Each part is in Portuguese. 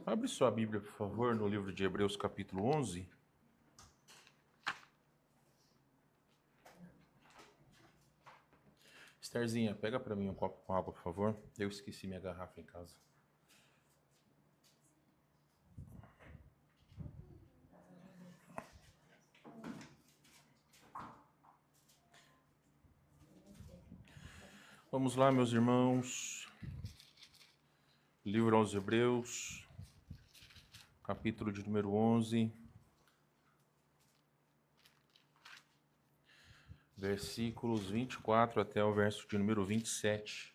Abre sua Bíblia, por favor, no livro de Hebreus, capítulo 11. Estherzinha, pega para mim um copo com água, por favor. Eu esqueci minha garrafa em casa. Vamos lá, meus irmãos. Livro aos Hebreus, capítulo de número 11. Versículos 24 até o verso de número 27.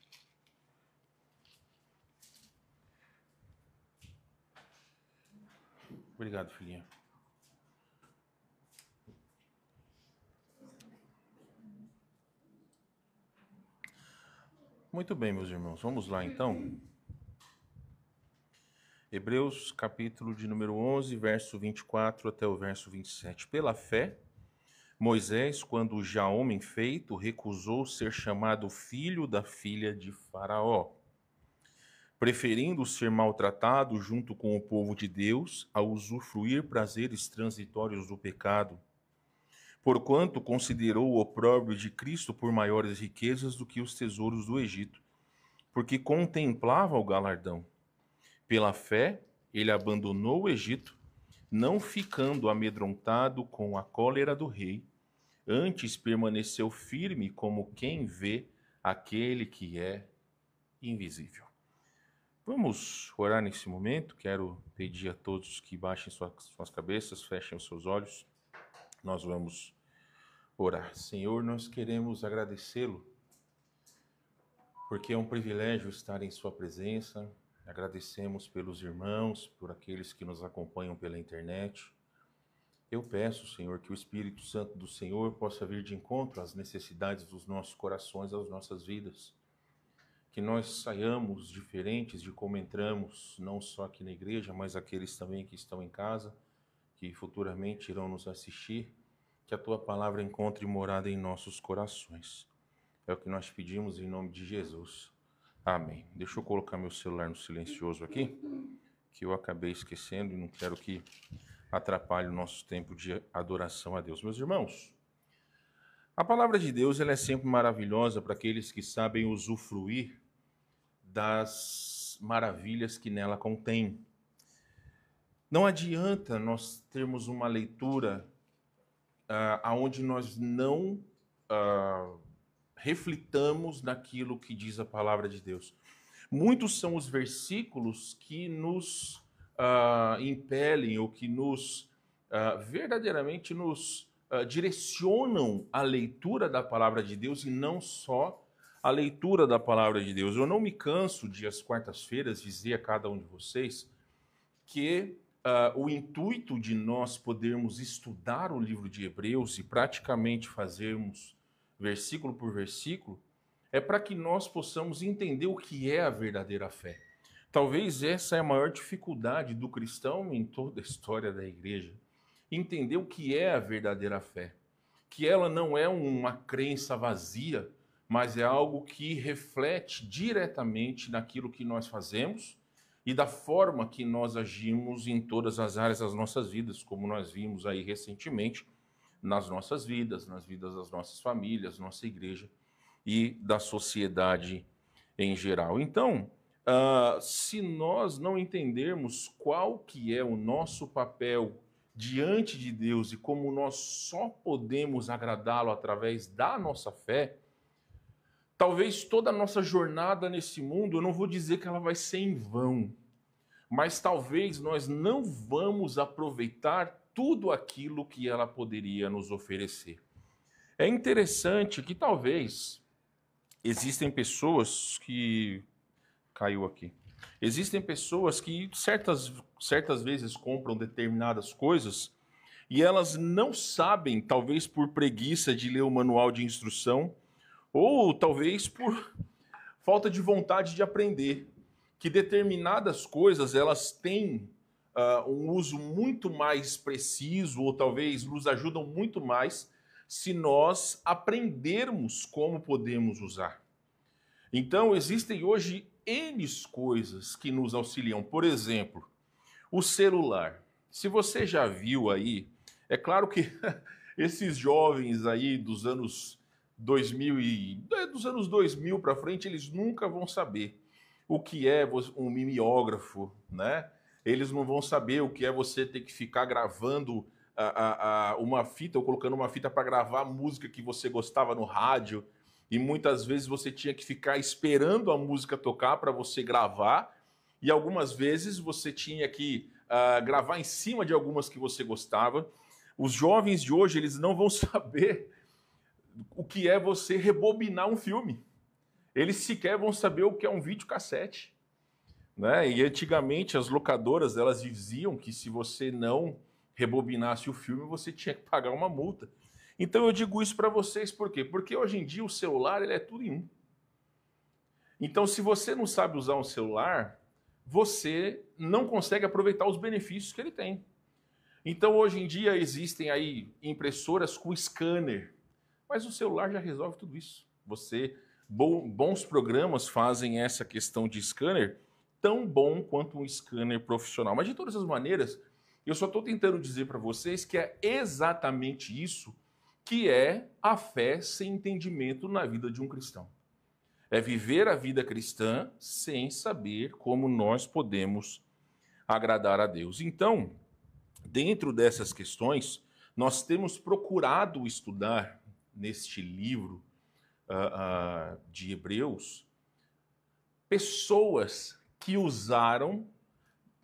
Obrigado, filhinha. Muito bem, meus irmãos. Vamos lá, então. Hebreus, capítulo de número 11, verso 24 até o verso 27. Pela fé, Moisés, quando já homem feito, recusou ser chamado filho da filha de Faraó, preferindo ser maltratado junto com o povo de Deus a usufruir prazeres transitórios do pecado, porquanto considerou o opróbrio de Cristo por maiores riquezas do que os tesouros do Egito, porque contemplava o galardão. Pela fé, ele abandonou o Egito, não ficando amedrontado com a cólera do rei, antes permaneceu firme como quem vê aquele que é invisível. Vamos orar nesse momento. Quero pedir a todos que baixem suas cabeças, fechem os seus olhos. Nós vamos orar. Senhor, nós queremos agradecê-lo, porque é um privilégio estar em sua presença. Agradecemos pelos irmãos, por aqueles que nos acompanham pela internet. Eu peço, Senhor, que o Espírito Santo do Senhor possa vir de encontro às necessidades dos nossos corações, às nossas vidas. Que nós saiamos diferentes de como entramos, não só aqui na igreja, mas aqueles também que estão em casa, que futuramente irão nos assistir. Que a Tua palavra encontre morada em nossos corações. É o que nós pedimos em nome de Jesus. Amém. Deixa eu colocar meu celular no silencioso aqui, que eu acabei esquecendo e não quero que atrapalhe o nosso tempo de adoração a Deus. Meus irmãos, a palavra de Deus ela é sempre maravilhosa para aqueles que sabem usufruir das maravilhas que nela contém. Não adianta nós termos uma leitura onde nós não reflitamos naquilo que diz a palavra de Deus. Muitos são os versículos que nos impelem ou que nos verdadeiramente nos direcionam a leitura da palavra de Deus e não só a leitura da palavra de Deus. Eu não me canso de, às quartas-feiras, dizer a cada um de vocês que o intuito de nós podermos estudar o livro de Hebreus e praticamente fazermos versículo por versículo é para que nós possamos entender o que é a verdadeira fé. Talvez essa é a maior dificuldade do cristão em toda a história da igreja. Entender o que é a verdadeira fé. Que ela não é uma crença vazia, mas é algo que reflete diretamente naquilo que nós fazemos e da forma que nós agimos em todas as áreas das nossas vidas, como nós vimos aí recentemente nas nossas vidas, nas vidas das nossas famílias, nossa igreja e da sociedade em geral. Então, se nós não entendermos qual que é o nosso papel diante de Deus e como nós só podemos agradá-lo através da nossa fé, talvez toda a nossa jornada nesse mundo, eu não vou dizer que ela vai ser em vão, mas talvez nós não vamos aproveitar tudo aquilo que ela poderia nos oferecer. É interessante que talvez existem pessoas que... Caiu aqui. Existem pessoas que certas vezes compram determinadas coisas e elas não sabem, talvez por preguiça de ler o manual de instrução, ou talvez por falta de vontade de aprender, que determinadas coisas elas têm um uso muito mais preciso, ou talvez nos ajudam muito mais se nós aprendermos como podemos usar. Então, existem hoje N coisas que nos auxiliam. Por exemplo, O celular. Se você já viu aí, é claro que esses jovens aí dos anos 2000 para frente, eles nunca vão saber o que é um mimeógrafo, né? Eles não vão saber o que é você ter que ficar gravando uma fita ou colocando uma fita para gravar a música que você gostava no rádio, e muitas vezes você tinha que ficar esperando a música tocar para você gravar, e algumas vezes você tinha que gravar em cima de algumas que você gostava. Os jovens de hoje, eles não vão saber o que é você rebobinar um filme. Eles sequer vão saber o que é um videocassete, né? E antigamente as locadoras, elas diziam que se você não rebobinasse o filme, você tinha que pagar uma multa. Então eu digo isso para vocês por quê? Porque hoje em dia o celular, ele é tudo em um. Então se você não sabe usar um celular, você não consegue aproveitar os benefícios que ele tem. Então hoje em dia existem aí impressoras com scanner, mas o celular já resolve tudo isso. Bons programas fazem essa questão de scanner tão bom quanto um scanner profissional. Mas de todas as maneiras, eu só estou tentando dizer para vocês que é exatamente isso que é a fé sem entendimento na vida de um cristão. É viver a vida cristã sem saber como nós podemos agradar a Deus. Então, dentro dessas questões, nós temos procurado estudar neste livro de Hebreus pessoas que usaram,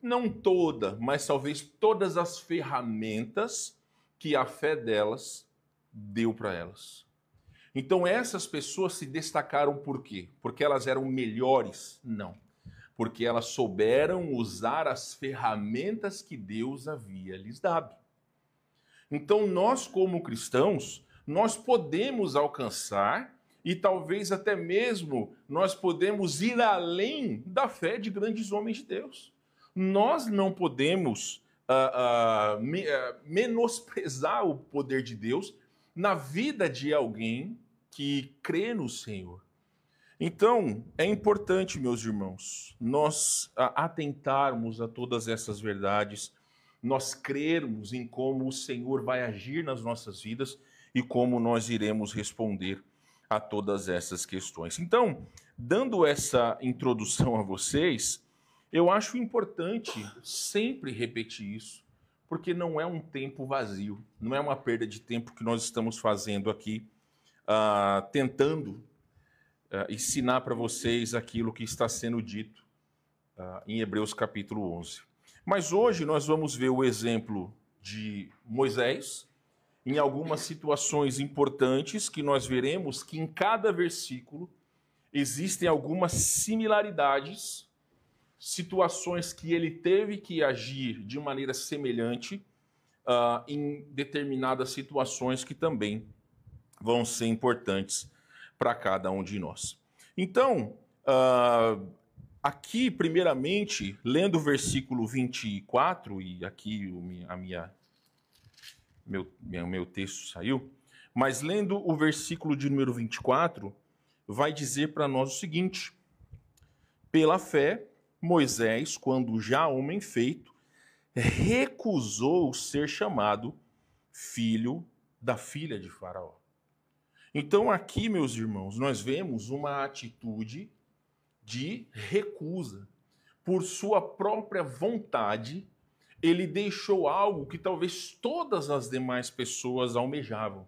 não toda, mas talvez todas as ferramentas que a fé delas deu para elas. Então essas pessoas se destacaram por quê? Porque elas eram melhores? Não. Porque elas souberam usar as ferramentas que Deus havia lhes dado. Então nós, como cristãos, nós podemos alcançar e talvez até mesmo nós podemos ir além da fé de grandes homens de Deus. Nós não podemos menosprezar o poder de Deus na vida de alguém que crê no Senhor. Então, é importante, meus irmãos, nós atentarmos a todas essas verdades, nós crermos em como o Senhor vai agir nas nossas vidas e como nós iremos responder a todas essas questões. Então, dando essa introdução a vocês, eu acho importante sempre repetir isso, porque não é um tempo vazio, não é uma perda de tempo que nós estamos fazendo aqui, tentando ensinar para vocês aquilo que está sendo dito em Hebreus capítulo 11. Mas hoje nós vamos ver o exemplo de Moisés, em algumas situações importantes que nós veremos que em cada versículo existem algumas similaridades, situações que ele teve que agir de maneira semelhante em determinadas situações que também vão ser importantes para cada um de nós. Então, aqui, primeiramente, lendo o versículo 24, e aqui meu texto saiu, mas lendo o versículo de número 24, vai dizer para nós o seguinte: pela fé, Moisés, quando já homem feito, recusou ser chamado filho da filha de Faraó. Então aqui, meus irmãos, nós vemos uma atitude de recusa. Por sua própria vontade, ele deixou algo que talvez todas as demais pessoas almejavam.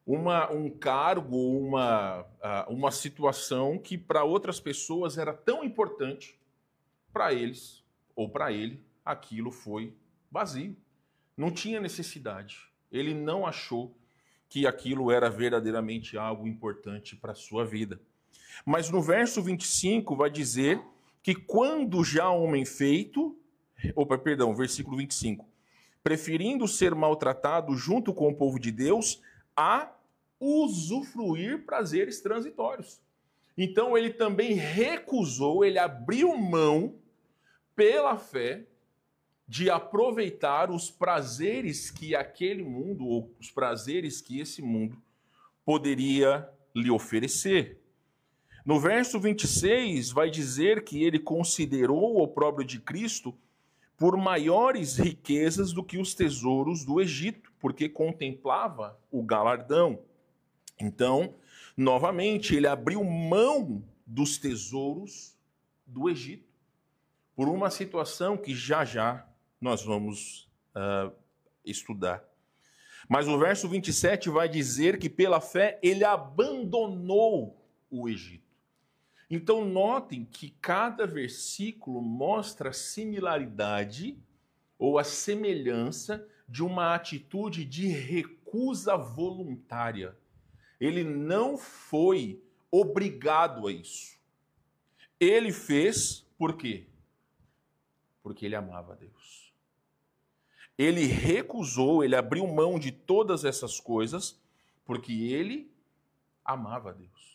Um cargo, uma situação que para outras pessoas era tão importante, para eles, ou para ele, aquilo foi vazio. Não tinha necessidade. Ele não achou que aquilo era verdadeiramente algo importante para a sua vida. Mas no verso 25 vai dizer que quando já homem feito, versículo 25, preferindo ser maltratado junto com o povo de Deus a usufruir prazeres transitórios. Então ele também recusou, ele abriu mão pela fé de aproveitar os prazeres que aquele mundo, ou os prazeres que esse mundo poderia lhe oferecer. No verso 26 vai dizer que ele considerou o opróbrio de Cristo por maiores riquezas do que os tesouros do Egito, porque contemplava o galardão. Então, novamente, ele abriu mão dos tesouros do Egito, por uma situação que já já nós vamos estudar. Mas o verso 27 vai dizer que pela fé ele abandonou o Egito. Então notem que cada versículo mostra a similaridade ou a semelhança de uma atitude de recusa voluntária. Ele não foi obrigado a isso. Ele fez por quê? Porque ele amava a Deus. Ele recusou, ele abriu mão de todas essas coisas porque ele amava a Deus.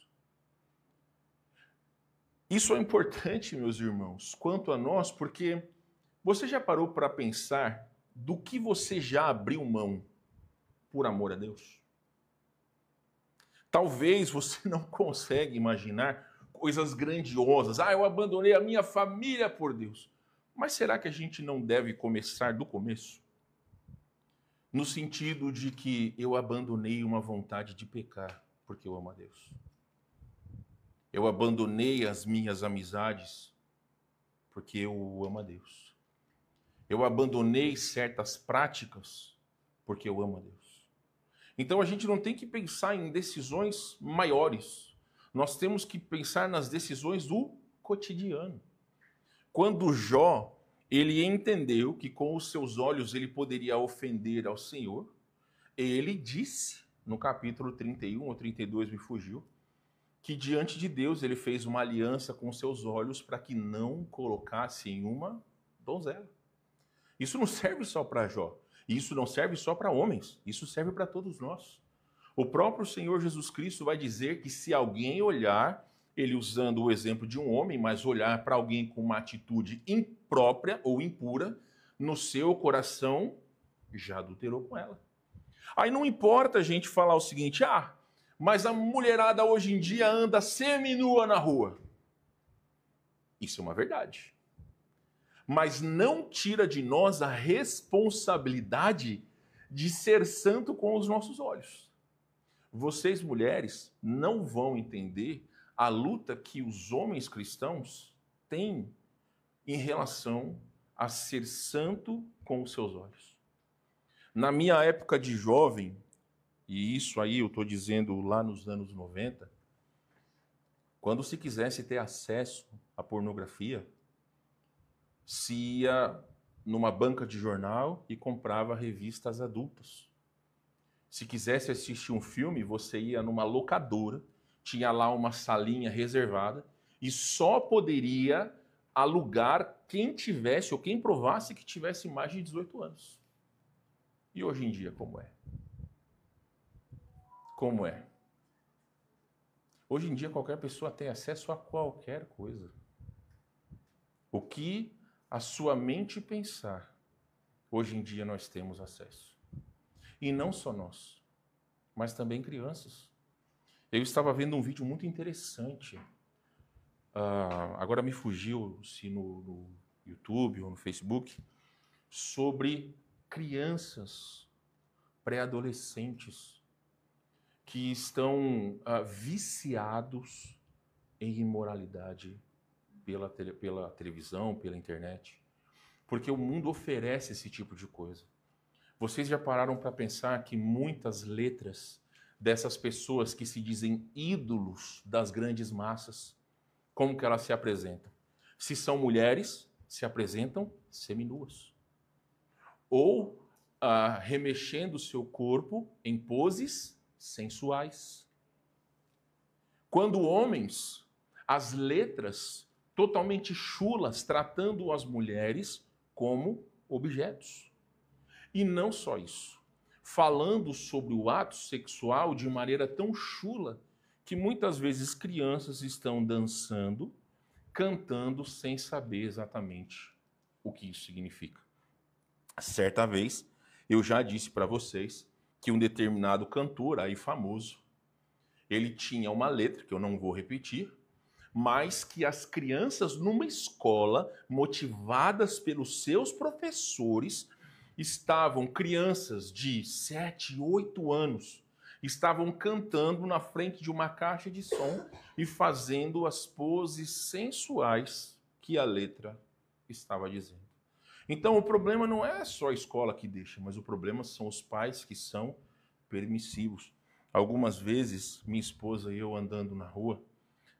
Isso é importante, meus irmãos, quanto a nós, porque você já parou para pensar do que você já abriu mão por amor a Deus? Talvez você não consiga imaginar coisas grandiosas. Eu abandonei a minha família por Deus. Mas será que a gente não deve começar do começo? No sentido de que eu abandonei uma vontade de pecar porque eu amo a Deus. Eu abandonei as minhas amizades porque eu amo a Deus. Eu abandonei certas práticas porque eu amo a Deus. Então a gente não tem que pensar em decisões maiores. Nós temos que pensar nas decisões do cotidiano. Quando Jó, ele entendeu que com os seus olhos ele poderia ofender ao Senhor, ele disse, no capítulo 31 ou 32, me fugiu, que diante de Deus ele fez uma aliança com seus olhos para que não colocasse em uma donzela. Isso não serve só para Jó. Isso não serve só para homens. Isso serve para todos nós. O próprio Senhor Jesus Cristo vai dizer que se alguém olhar, ele usando o exemplo de um homem, mas olhar para alguém com uma atitude imprópria ou impura, no seu coração já adulterou com ela. Aí não importa a gente falar o seguinte, mas a mulherada hoje em dia anda seminua na rua. Isso é uma verdade. Mas não tira de nós a responsabilidade de ser santo com os nossos olhos. Vocês, mulheres, não vão entender a luta que os homens cristãos têm em relação a ser santo com os seus olhos. Na minha época de jovem, e isso aí eu estou dizendo lá nos anos 90, quando se quisesse ter acesso à pornografia, se ia numa banca de jornal e comprava revistas adultas. Se quisesse assistir um filme, você ia numa locadora, tinha lá uma salinha reservada e só poderia alugar quem tivesse ou quem provasse que tivesse mais de 18 anos. E hoje em dia, como é? Como é? Hoje em dia, qualquer pessoa tem acesso a qualquer coisa. O que a sua mente pensar, hoje em dia nós temos acesso. E não só nós, mas também crianças. Eu estava vendo um vídeo muito interessante. Agora me fugiu se no YouTube ou no Facebook, sobre crianças pré-adolescentes que estão viciados em imoralidade pela televisão, pela internet. Porque o mundo oferece esse tipo de coisa. Vocês já pararam para pensar que muitas letras dessas pessoas que se dizem ídolos das grandes massas, como que elas se apresentam? Se são mulheres, se apresentam seminuas. Ou remexendo o seu corpo em poses sensuais. Quando homens, as letras totalmente chulas, tratando as mulheres como objetos. E não só isso, falando sobre o ato sexual de maneira tão chula que muitas vezes crianças estão dançando, cantando sem saber exatamente o que isso significa. Certa vez, eu já disse para vocês que um determinado cantor aí famoso, ele tinha uma letra, que eu não vou repetir, mas que as crianças numa escola, motivadas pelos seus professores, estavam, crianças de 7, 8 anos, estavam cantando na frente de uma caixa de som e fazendo as poses sensuais que a letra estava dizendo. Então o problema não é só a escola que deixa, mas o problema são os pais que são permissivos. Algumas vezes, minha esposa e eu andando na rua,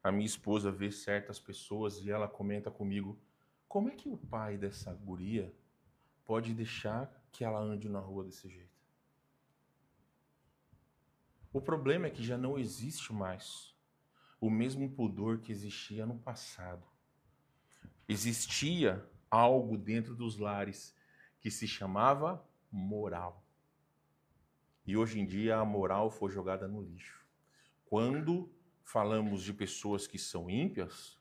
a minha esposa vê certas pessoas e ela comenta comigo: como é que o pai dessa guria pode deixar que ela ande na rua desse jeito? O problema é que já não existe mais o mesmo pudor que existia no passado. Existia algo dentro dos lares que se chamava moral. E hoje em dia a moral foi jogada no lixo. Quando falamos de pessoas que são ímpias,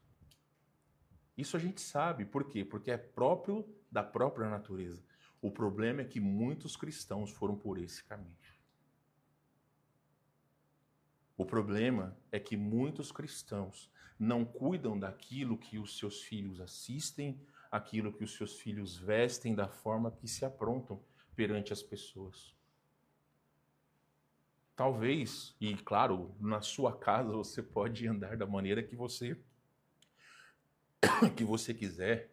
isso a gente sabe. Por quê? Porque é próprio da própria natureza. O problema é que muitos cristãos foram por esse caminho. O problema é que muitos cristãos não cuidam daquilo que os seus filhos assistem, aquilo que os seus filhos vestem, da forma que se aprontam perante as pessoas. Talvez, e claro, na sua casa você pode andar da maneira que você quiser,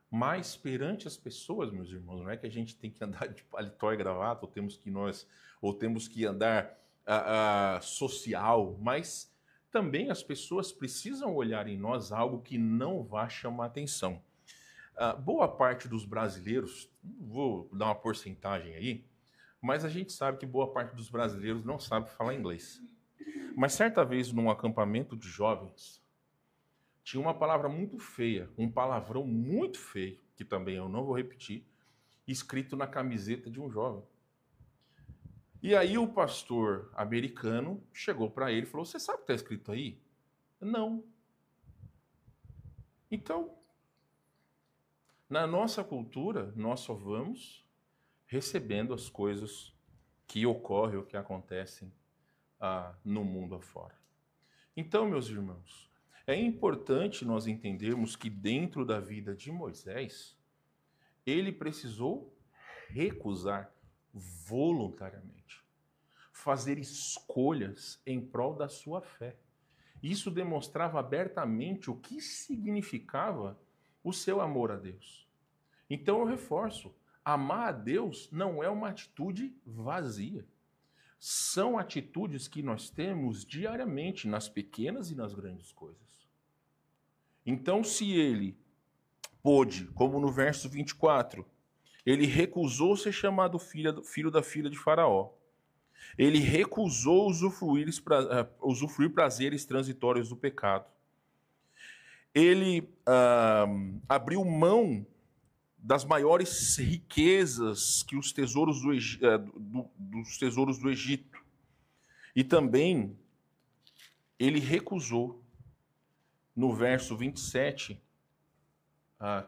mas perante as pessoas, meus irmãos, não é que a gente tem que andar de paletó e gravata, ou temos que andar social, mas também as pessoas precisam olhar em nós algo que não vá chamar atenção. Boa parte dos brasileiros, vou dar uma porcentagem aí, mas a gente sabe que boa parte dos brasileiros não sabe falar inglês. Mas certa vez, num acampamento de jovens, tinha uma palavra muito feia, um palavrão muito feio, que também eu não vou repetir, escrito na camiseta de um jovem. E aí o pastor americano chegou para ele e falou: você sabe o que está escrito aí? Não. Então, na nossa cultura, nós só vamos recebendo as coisas que ocorrem ou que acontecem no mundo afora. Então, meus irmãos, é importante nós entendermos que dentro da vida de Moisés, ele precisou recusar voluntariamente, fazer escolhas em prol da sua fé. Isso demonstrava abertamente o que significava o seu amor a Deus. Então eu reforço, amar a Deus não é uma atitude vazia. São atitudes que nós temos diariamente, nas pequenas e nas grandes coisas. Então, se ele pôde, como no verso 24, ele recusou ser chamado filho da filha de Faraó. Ele recusou usufruir prazeres transitórios do pecado. Ele abriu mão das maiores riquezas que os tesouros dos tesouros do Egito. E também ele recusou, no verso 27,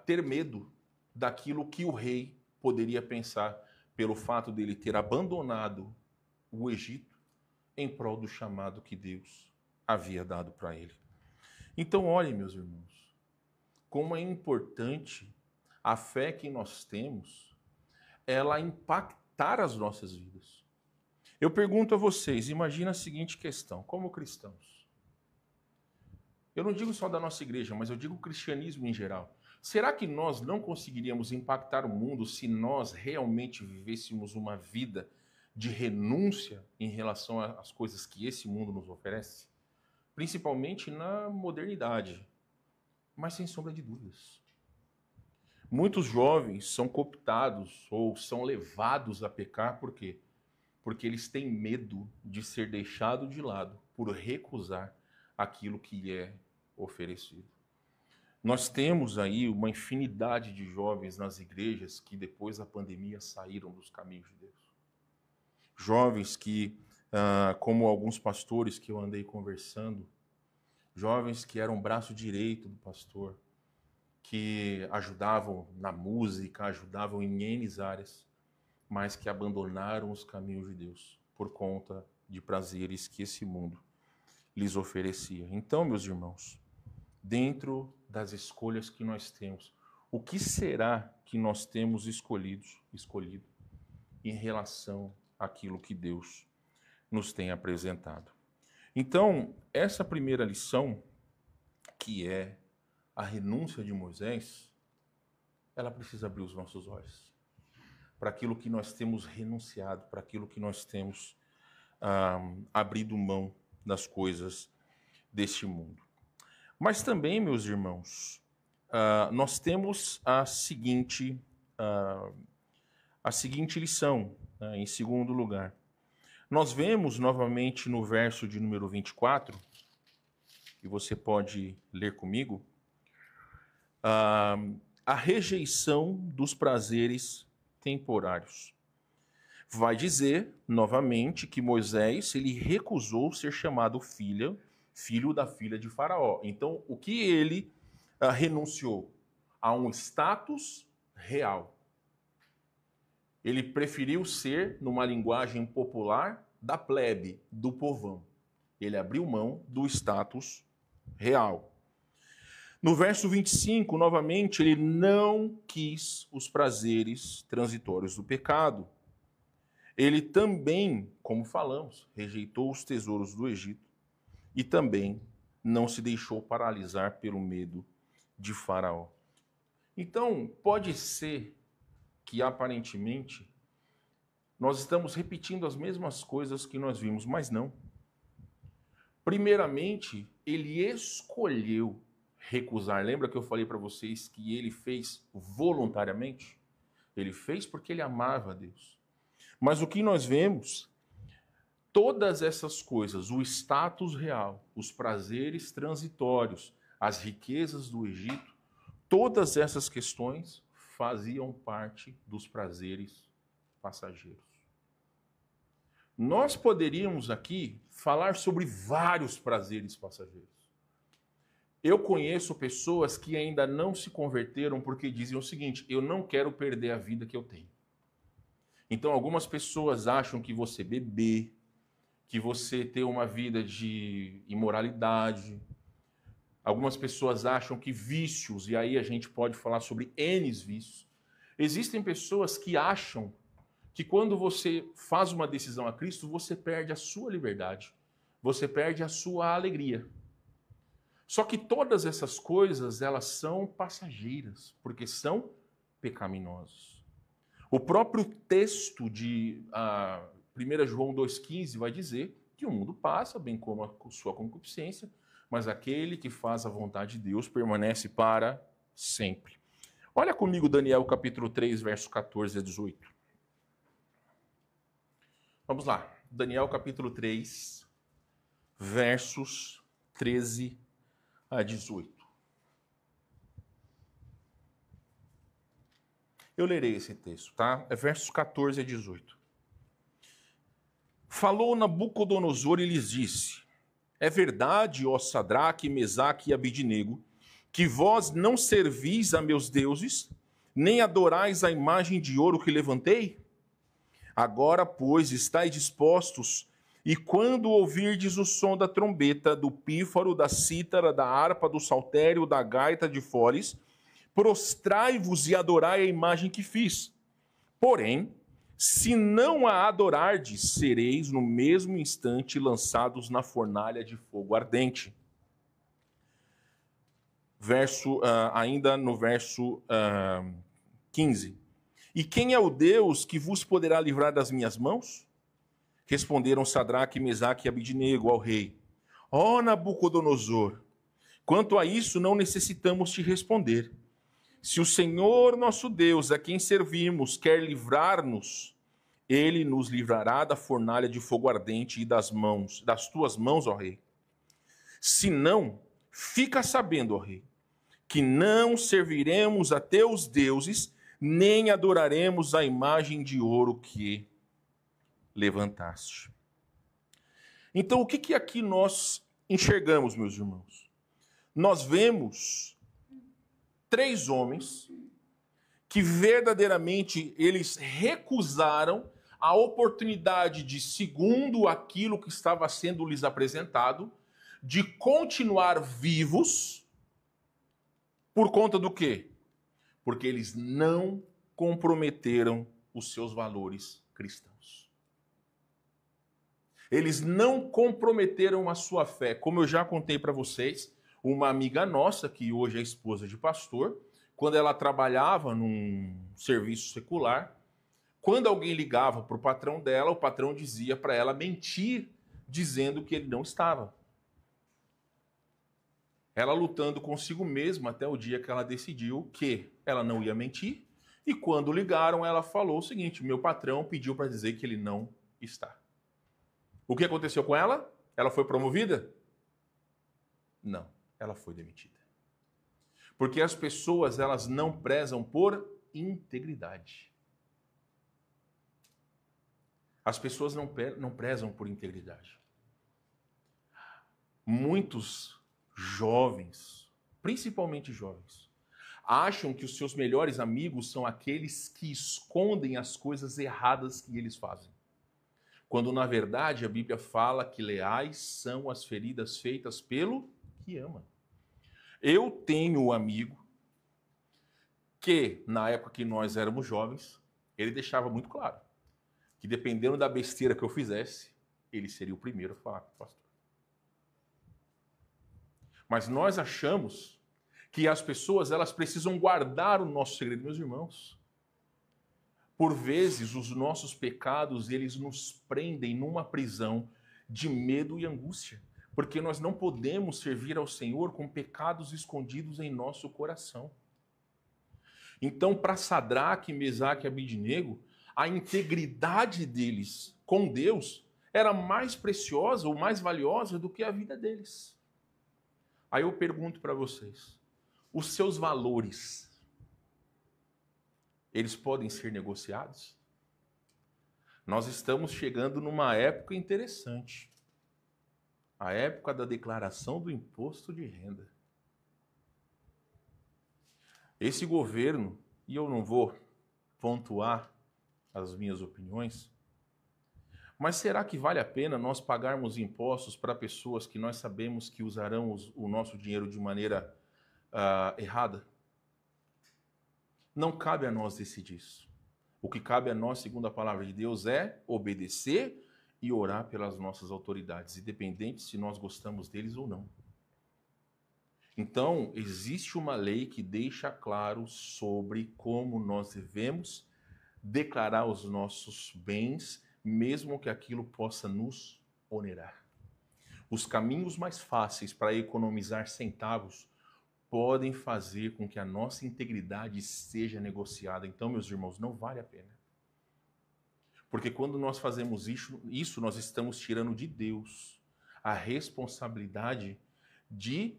ter medo daquilo que o rei poderia pensar pelo fato dele ter abandonado o Egito em prol do chamado que Deus havia dado para ele. Então, olhem, meus irmãos, como é importante a fé que nós temos, ela impactar as nossas vidas. Eu pergunto a vocês, imagina a seguinte questão, como cristãos. Eu não digo só da nossa igreja, mas eu digo o cristianismo em geral. Será que nós não conseguiríamos impactar o mundo se nós realmente vivêssemos uma vida de renúncia em relação às coisas que esse mundo nos oferece? Principalmente na modernidade, mas sem sombra de dúvidas. Muitos jovens são cooptados ou são levados a pecar, por quê? Porque eles têm medo de ser deixado de lado por recusar aquilo que lhe é oferecido. Nós temos aí uma infinidade de jovens nas igrejas que depois da pandemia saíram dos caminhos de Deus. Jovens que, como alguns pastores que eu andei conversando, jovens que eram braço direito do pastor, que ajudavam na música, ajudavam em N áreas, mas que abandonaram os caminhos de Deus por conta de prazeres que esse mundo lhes oferecia. Então, meus irmãos, dentro das escolhas que nós temos. O que será que nós temos escolhido em relação àquilo que Deus nos tem apresentado? Então, essa primeira lição, que é a renúncia de Moisés, ela precisa abrir os nossos olhos para aquilo que nós temos renunciado, para aquilo que nós temos abrido mão das coisas deste mundo. Mas também, meus irmãos, nós temos a seguinte lição, né, em segundo lugar. Nós vemos novamente no verso de número 24, que você pode ler comigo, a rejeição dos prazeres temporários. Vai dizer, novamente, que Moisés ele recusou ser chamado filho da filha de Faraó. Então, o que ele renunciou? A um status real. Ele preferiu ser, numa linguagem popular, da plebe, do povão. Ele abriu mão do status real. No verso 25, novamente, ele não quis os prazeres transitórios do pecado. Ele também, como falamos, rejeitou os tesouros do Egito e também não se deixou paralisar pelo medo de Faraó. Então, pode ser que aparentemente nós estamos repetindo as mesmas coisas que nós vimos, mas não. Primeiramente, ele escolheu recusar. Lembra que eu falei para vocês que ele fez voluntariamente? Ele fez porque ele amava a Deus. Mas o que nós vemos, todas essas coisas, o status real, os prazeres transitórios, as riquezas do Egito, todas essas questões faziam parte dos prazeres passageiros. Nós poderíamos aqui falar sobre vários prazeres passageiros. Eu conheço pessoas que ainda não se converteram porque dizem o seguinte: eu não quero perder a vida que eu tenho. Então, algumas pessoas acham que você beber, que você ter uma vida de imoralidade. Algumas pessoas acham que vícios, e aí a gente pode falar sobre N vícios. Existem pessoas que acham que quando você faz uma decisão a Cristo, você perde a sua liberdade, você perde a sua alegria. Só que todas essas coisas, elas são passageiras, porque são pecaminosas. O próprio texto de 1 João 2,15 vai dizer que o mundo passa, bem como a sua concupiscência, mas aquele que faz a vontade de Deus permanece para sempre. Olha comigo Daniel capítulo 3, verso 14 a 18. Vamos lá. Daniel capítulo 3, versos 13 a 18. Eu lerei esse texto, tá? É versos 14 a 18. Falou Nabucodonosor e lhes disse: é verdade, ó Sadraque, Mesaque e Abidnego, que vós não servis a meus deuses, nem adorais a imagem de ouro que levantei? Agora, pois, estáis dispostos, e quando ouvirdes o som da trombeta, do pífaro, da cítara, da harpa, do saltério, da gaita de foles, prostrai-vos e adorai a imagem que fiz. Porém, se não a adorardes, sereis no mesmo instante lançados na fornalha de fogo ardente. Ainda no verso 15. E quem é o Deus que vos poderá livrar das minhas mãos? Responderam Sadraque, Mesaque e Abidnego ao rei: ó Nabucodonosor, quanto a isso não necessitamos te responder. Se o Senhor nosso Deus, a quem servimos, quer livrar-nos, ele nos livrará da fornalha de fogo ardente e das tuas mãos, ó rei. Se não, fica sabendo, ó rei, que não serviremos a teus deuses, nem adoraremos a imagem de ouro que levantaste. Então, o que aqui nós enxergamos, meus irmãos? Nós vemos 3 homens que verdadeiramente eles recusaram a oportunidade de, segundo aquilo que estava sendo lhes apresentado, de continuar vivos Por conta do quê? Porque eles não comprometeram os seus valores cristãos. Eles não comprometeram a sua fé. Como eu já contei para vocês, uma amiga nossa, que hoje é esposa de pastor, quando ela trabalhava num serviço secular, quando alguém ligava para o patrão dela, o patrão dizia para ela mentir, dizendo que ele não estava. Ela lutando consigo mesma até o dia que ela decidiu que ela não ia mentir. E quando ligaram, ela falou o seguinte: meu patrão pediu para dizer que ele não está. O que aconteceu com ela? Ela foi promovida? Não, ela foi demitida. Porque as pessoas, elas não prezam por integridade. As pessoas não prezam por integridade. Muitos jovens, principalmente jovens, acham que os seus melhores amigos são aqueles que escondem as coisas erradas que eles fazem. Quando, na verdade, a Bíblia fala que leais são as feridas feitas pelo que ama. Eu tenho um amigo que, na época que nós éramos jovens, ele deixava muito claro que, dependendo da besteira que eu fizesse, ele seria o primeiro a falar com o pastor. Mas nós achamos que as pessoas, elas precisam guardar o nosso segredo, meus irmãos. Por vezes, os nossos pecados, eles nos prendem numa prisão de medo e angústia, porque nós não podemos servir ao Senhor com pecados escondidos em nosso coração. Então, para Sadraque, Mesaque e Abidnego, a integridade deles com Deus era mais preciosa ou mais valiosa do que a vida deles. Aí eu pergunto para vocês, os seus valores, eles podem ser negociados? Nós estamos chegando numa época interessante. A época da declaração do imposto de renda. Esse governo, e eu não vou pontuar as minhas opiniões, mas será que vale a pena nós pagarmos impostos para pessoas que nós sabemos que usarão o nosso dinheiro de maneira errada? Não cabe a nós decidir isso. O que cabe a nós, segundo a palavra de Deus, é obedecer e orar pelas nossas autoridades, independente se nós gostamos deles ou não. Então, existe uma lei que deixa claro sobre como nós devemos declarar os nossos bens, mesmo que aquilo possa nos onerar. Os caminhos mais fáceis para economizar centavos podem fazer com que a nossa integridade seja negociada. Então, meus irmãos, não vale a pena. Porque quando nós fazemos isso nós estamos tirando de Deus a responsabilidade de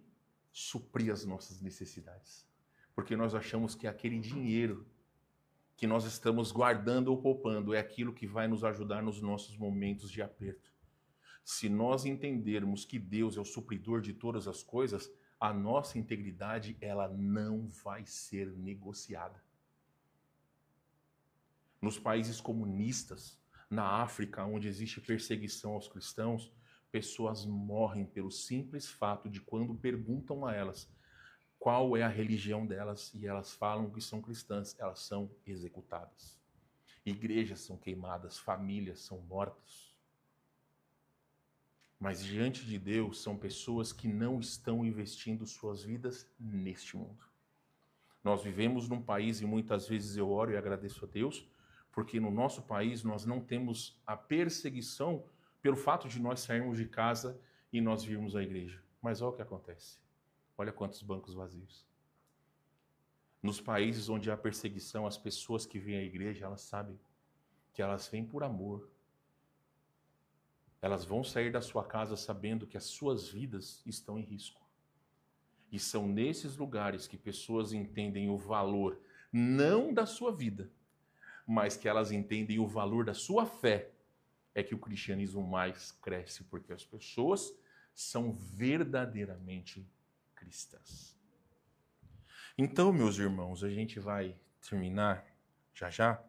suprir as nossas necessidades. Porque nós achamos que aquele dinheiro que nós estamos guardando ou poupando é aquilo que vai nos ajudar nos nossos momentos de aperto. Se nós entendermos que Deus é o supridor de todas as coisas, a nossa integridade, ela não vai ser negociada. Nos países comunistas, na África, onde existe perseguição aos cristãos, pessoas morrem pelo simples fato de quando perguntam a elas qual é a religião delas e elas falam que são cristãs, elas são executadas. Igrejas são queimadas, famílias são mortas. Mas diante de Deus são pessoas que não estão investindo suas vidas neste mundo. Nós vivemos num país e muitas vezes eu oro e agradeço a Deus, porque no nosso país nós não temos a perseguição pelo fato de nós sairmos de casa e nós virmos à igreja. Mas olha o que acontece. Olha quantos bancos vazios. Nos países onde há perseguição, as pessoas que vêm à igreja, elas sabem que elas vêm por amor. Elas vão sair da sua casa sabendo que as suas vidas estão em risco. E são nesses lugares que pessoas entendem o valor, não da sua vida, mas que elas entendem o valor da sua fé, é que o cristianismo mais cresce, porque as pessoas são verdadeiramente cristãs. Então, meus irmãos, a gente vai terminar já já,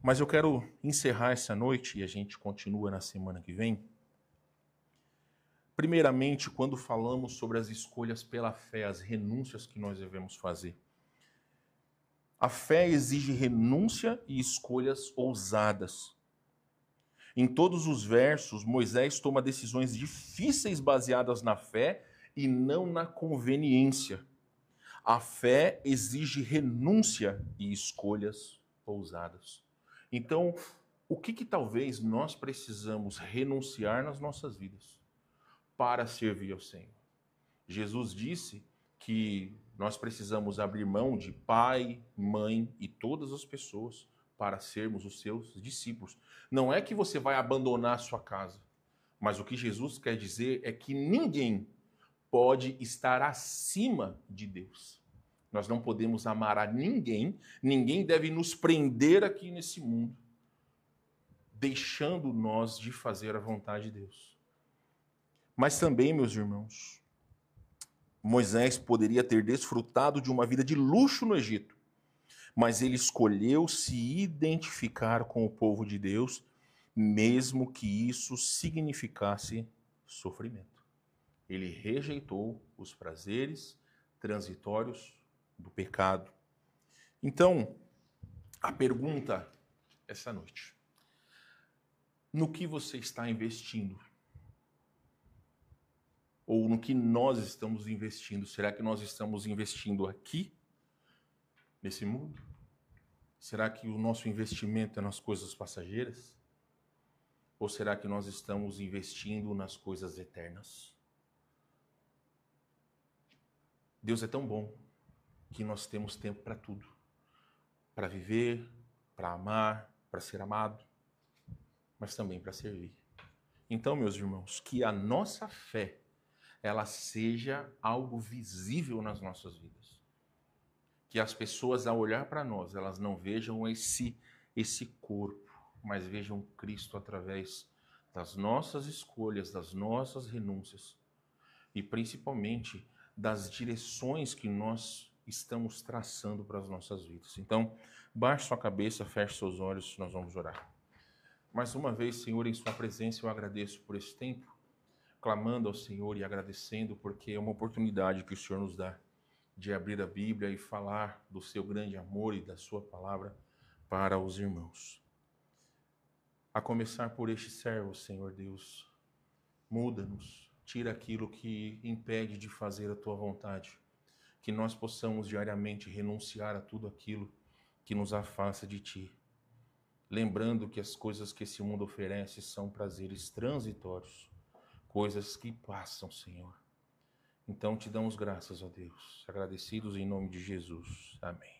mas eu quero encerrar essa noite, e a gente continua na semana que vem, Primeiramente, quando falamos sobre as escolhas pela fé, as renúncias que nós devemos fazer. A fé exige renúncia e escolhas ousadas. Em todos os versos, Moisés toma decisões difíceis baseadas na fé e não na conveniência. A fé exige renúncia e escolhas ousadas. Então, o que talvez nós precisamos renunciar nas nossas vidas para servir ao Senhor? Jesus disse que nós precisamos abrir mão de pai, mãe e todas as pessoas para sermos os seus discípulos. Não é que você vai abandonar a sua casa, mas o que Jesus quer dizer é que ninguém pode estar acima de Deus. Nós não podemos amar a ninguém, ninguém deve nos prender aqui nesse mundo, deixando nós de fazer a vontade de Deus. Mas também, meus irmãos, Moisés poderia ter desfrutado de uma vida de luxo no Egito, mas ele escolheu se identificar com o povo de Deus, mesmo que isso significasse sofrimento. Ele rejeitou os prazeres transitórios do pecado. Então, a pergunta essa noite: no que você está investindo? Ou no que nós estamos investindo? Será que nós estamos investindo aqui, nesse mundo? Será que o nosso investimento é nas coisas passageiras? Ou será que nós estamos investindo nas coisas eternas? Deus é tão bom que nós temos tempo para tudo. Para viver, para amar, para ser amado, mas também para servir. Então, meus irmãos, que a nossa fé ela seja algo visível nas nossas vidas. Que as pessoas, ao olhar para nós, elas não vejam esse corpo, mas vejam Cristo através das nossas escolhas, das nossas renúncias e principalmente das direções que nós estamos traçando para as nossas vidas. Então, baixe sua cabeça, feche seus olhos, nós vamos orar. Mais uma vez, Senhor, em sua presença eu agradeço por esse tempo, clamando ao Senhor e agradecendo porque é uma oportunidade que o Senhor nos dá de abrir a Bíblia e falar do seu grande amor e da sua palavra para os irmãos. A começar por este servo, Senhor Deus, muda-nos, tira aquilo que impede de fazer a tua vontade, que nós possamos diariamente renunciar a tudo aquilo que nos afasta de ti, lembrando que as coisas que esse mundo oferece são prazeres transitórios, coisas que passam, Senhor. Então te damos graças, ó Deus, agradecidos em nome de Jesus. Amém.